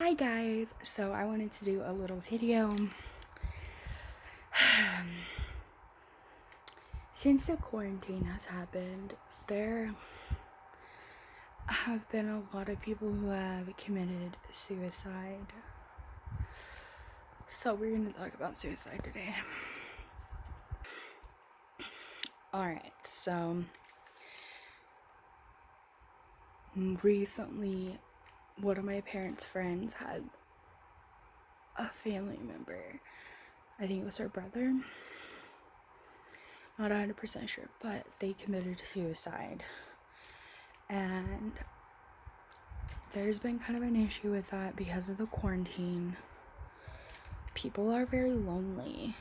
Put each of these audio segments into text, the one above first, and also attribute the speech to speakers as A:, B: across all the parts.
A: Hi guys, so I wanted to do a little video. Since the quarantine has happened, there have been a lot of people who have committed suicide. So we're going to talk about suicide today. Alright, so recently one of my parents' friends had a family member. I think it was her brother. Not 100% sure, but they committed suicide. And there's been kind of an issue with that because of the quarantine. People are very lonely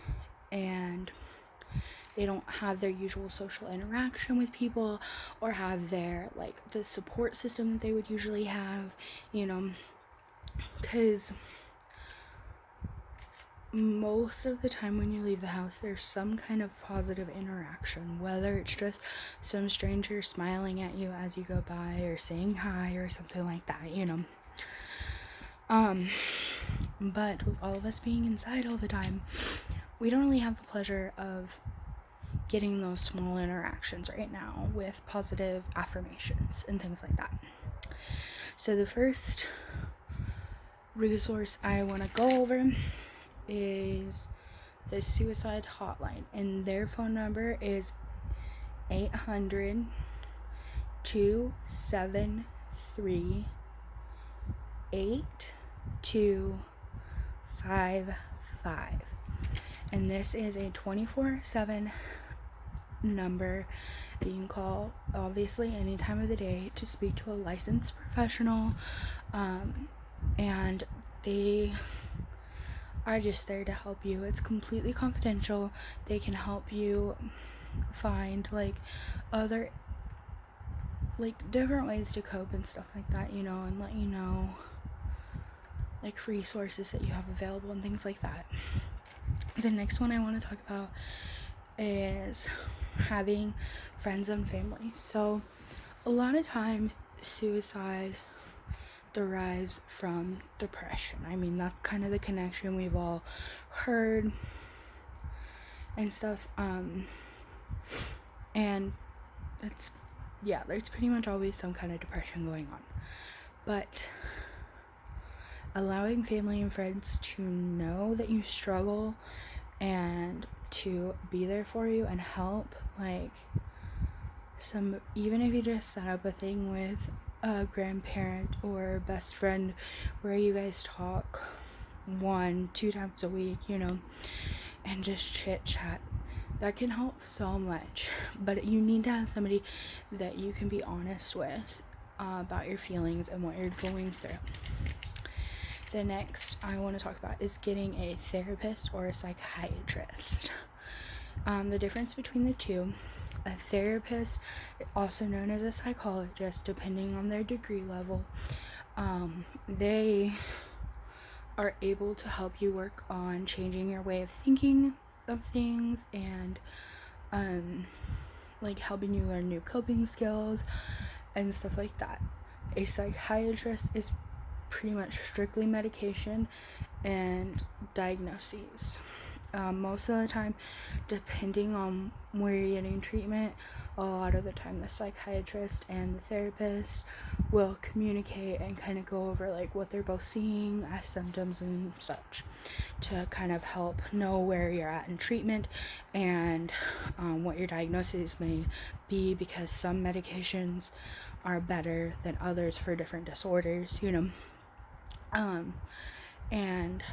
A: and they don't have their usual social interaction with people or have their the support system that they would usually have, because most of the time when you leave the house there's some kind of positive interaction, whether it's just some stranger smiling at you as you go by or saying hi or something like that, but with all of us being inside all the time, we don't really have the pleasure of getting those small interactions right now with positive affirmations and things like that. So the first resource I want to go over is the suicide hotline, and their phone number is 800-273-8255, and this is a 24/7 number that you can call obviously any time of the day to speak to a licensed professional, and they are just there to help you. It's completely confidential. They can help you find other different ways to cope and stuff like that, and let you know resources that you have available and things like that. The next one I want to talk about is having friends and family. So a lot of times suicide derives from depression. I mean, that's kind of the connection we've all heard and stuff, and there's pretty much always some kind of depression going on. But allowing family and friends to know that you struggle and to be there for you and help, even if you just set up a thing with a grandparent or best friend where you guys talk 1-2 times a week, and just chit chat, that can help so much. But you need to have somebody that you can be honest with about your feelings and what you're going through. The next I want to talk about is getting a therapist or a psychiatrist. The difference between the two: a therapist, also known as a psychologist, depending on their degree level, they are able to help you work on changing your way of thinking of things and helping you learn new coping skills and stuff like that. A psychiatrist is pretty much strictly medication and diagnoses. Most of the time, depending on where you're getting treatment, a lot of the time the psychiatrist and the therapist will communicate and kind of go over what they're both seeing as symptoms and such, to kind of help know where you're at in treatment and what your diagnosis may be, because some medications are better than others for different disorders, and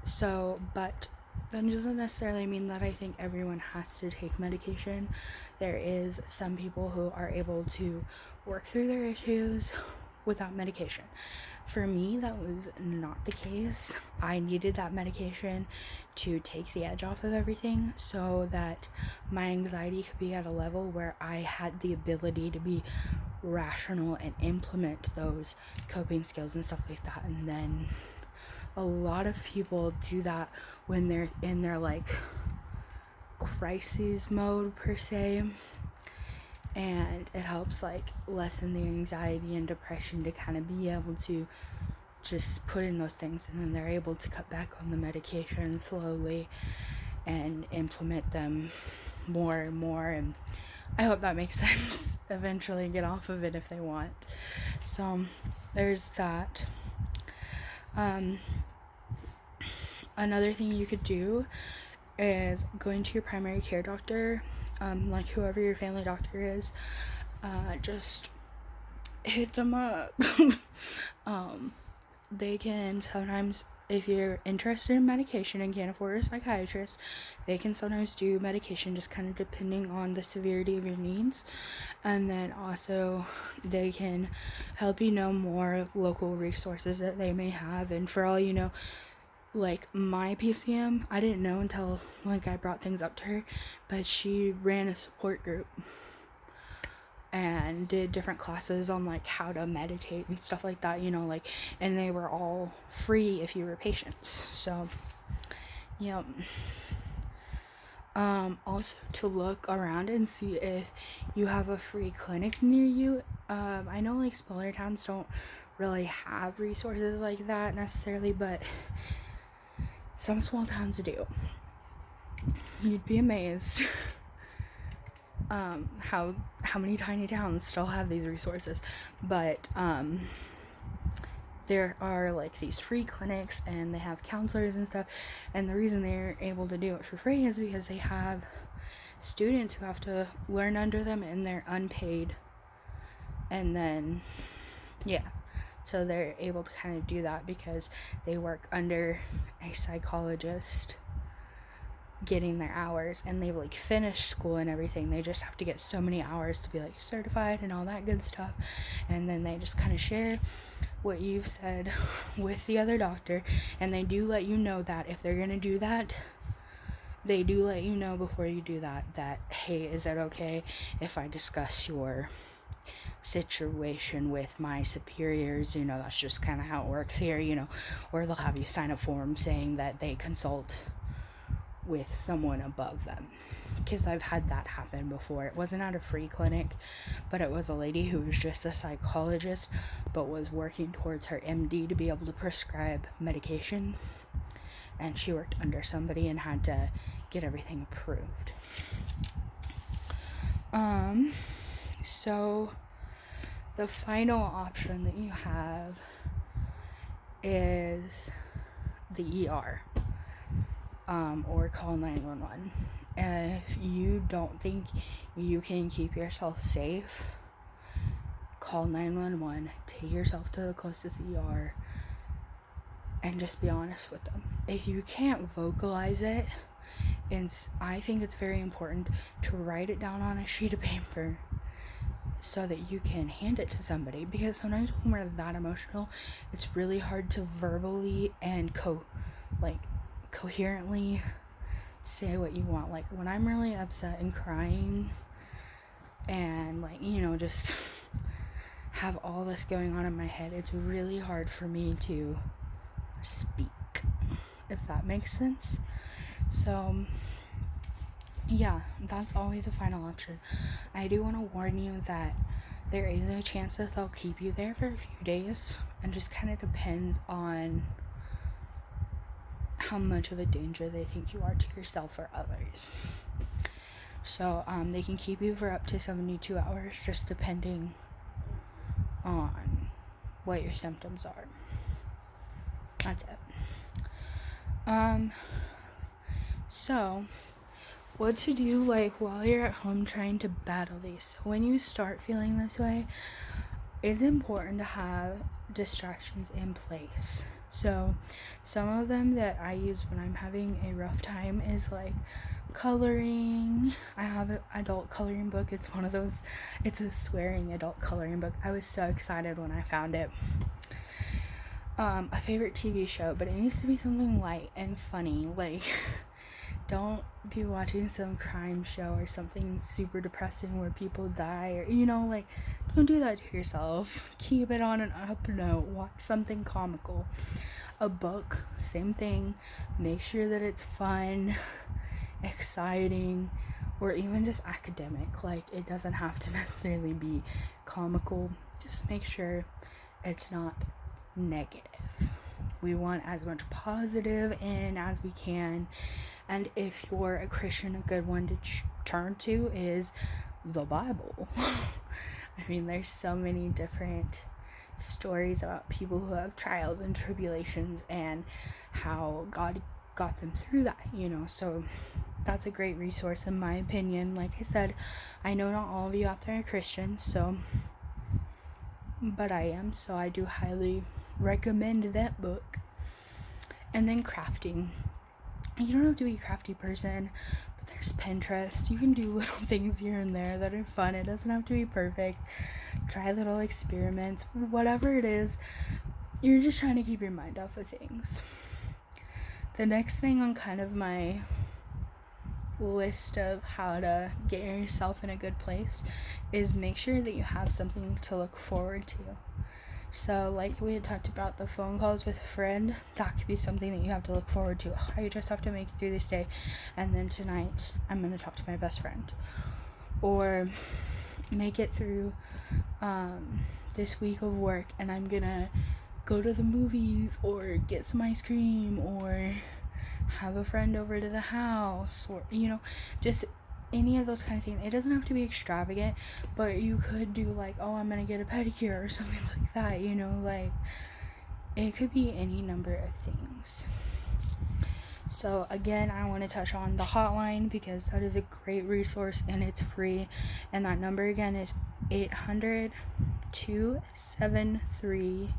A: so, but that doesn't necessarily mean that I think everyone has to take medication. There is some people who are able to work through their issues without medication. For me, that was not the case. I needed that medication to take the edge off of everything so that my anxiety could be at a level where I had the ability to be rational and implement those coping skills and stuff like that. And then a lot of people do that when they're in their crises mode per se, and it helps like lessen the anxiety and depression to kind of be able to just put in those things, and then they're able to cut back on the medication slowly and implement them more and more. And I hope that makes sense. Eventually get off of it if they want. So there's that. Another thing you could do is going to your primary care doctor, like whoever your family doctor is. Just hit them up. They can sometimes, if you're interested in medication and can't afford a psychiatrist, they can sometimes do medication just kind of depending on the severity of your needs. And then also they can help you know more local resources that they may have. And for all you know, like my PCM, I didn't know until like I brought things up to her, but she ran a support group and did different classes on like how to meditate and stuff like that, you know, like, and they were all free if you were patients. So yeah. Also to look around and see if you have a free clinic near you. I know like smaller towns don't really have resources like that necessarily, but some small towns do. You'd be amazed how many tiny towns still have these resources. But there are like these free clinics, and they have counselors and stuff, and the reason they're able to do it for free is because they have students who have to learn under them, and they're unpaid. And then so they're able to kind of do that because they work under a psychologist getting their hours, and they've like finished school and everything. They just have to get so many hours to be like certified and all that good stuff. And then they just kind of share what you've said with the other doctor, and they do let you know that if they're gonna do that, they do let you know before you do that hey, is it okay if I discuss your situation with my superiors? You know, that's just kind of how it works here, you know. Or they'll have you sign a form saying that they consult with someone above them, because I've had that happen before. It wasn't at a free clinic, but it was a lady who was just a psychologist but was working towards her MD to be able to prescribe medication, and she worked under somebody and had to get everything approved. So the final option that you have is the ER, or call 911. If you don't think you can keep yourself safe, call 911, take yourself to the closest ER, and just be honest with them. If you can't vocalize it, and I think it's very important to write it down on a sheet of paper so that you can hand it to somebody, because sometimes when we're that emotional, it's really hard to verbally and coherently say what you want. Like when I'm really upset and crying and like, you know, just have all this going on in my head, it's really hard for me to speak, if that makes sense. So yeah, that's always a final option. I do want to warn you that there is a chance that they'll keep you there for a few days, and just kind of depends on how much of a danger they think you are to yourself or others. So they can keep you for up to 72 hours, just depending on what your symptoms are. That's it. So what to do like while you're at home trying to battle these. So when you start feeling this way, it's important to have distractions in place. So some of them that I use when I'm having a rough time is like coloring. I have an adult coloring book. It's one of those, it's a swearing adult coloring book. I was so excited when I found it. A favorite TV show, but it needs to be something light and funny. Like don't be watching some crime show or something super depressing where people die, or, you know, like, don't do that to yourself. Keep it on an up note. Watch something comical. A book, same thing. Make sure that it's fun, exciting, or even just academic. Like, it doesn't have to necessarily be comical. Just make sure it's not negative. We want as much positive in as we can. And if you're a Christian, a good one to turn to is the Bible. I mean, there's so many different stories about people who have trials and tribulations and how God got them through that, so that's a great resource in my opinion. Like I said, I know not all of you out there are Christians, but I am, so I do highly recommend that book. And then crafting. You don't have to be a crafty person, but there's Pinterest. You can do little things here and there that are fun. It doesn't have to be perfect. Try little experiments, whatever it is. You're just trying to keep your mind off of things. The next thing on kind of my list of how to get yourself in a good place is make sure that you have something to look forward to. So like we had talked about the phone calls with a friend, that could be something that you have to look forward to. I just have to make it through this day, and then tonight I'm going to talk to my best friend. Or make it through this week of work and I'm going to go to the movies or get some ice cream or have a friend over to the house, or just any of those kind of things. It doesn't have to be extravagant, but you could do like, oh, I'm gonna get a pedicure or something like that, like it could be any number of things. So again, I want to touch on the hotline because that is a great resource and it's free, and that number again is 800-273-8255.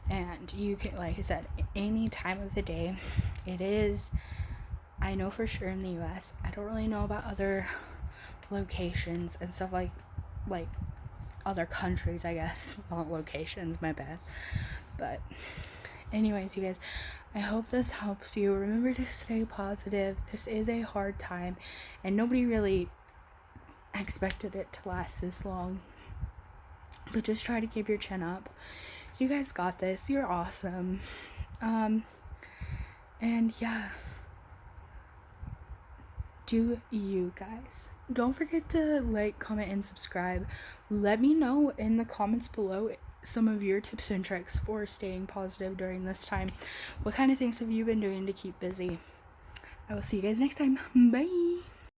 A: And you can, like I said, any time of the day. It is, I know for sure in the US, I don't really know about other locations and stuff like other countries, I guess. Not locations, my bad. But anyways, you guys, I hope this helps you. Remember to stay positive. This is a hard time and nobody really expected it to last this long. But just try to keep your chin up. You guys got this. You're awesome. And yeah, do you guys. Don't forget to like, comment, and subscribe. Let me know in the comments below some of your tips and tricks for staying positive during this time. What kind of things have you been doing to keep busy? I will see you guys next time. Bye.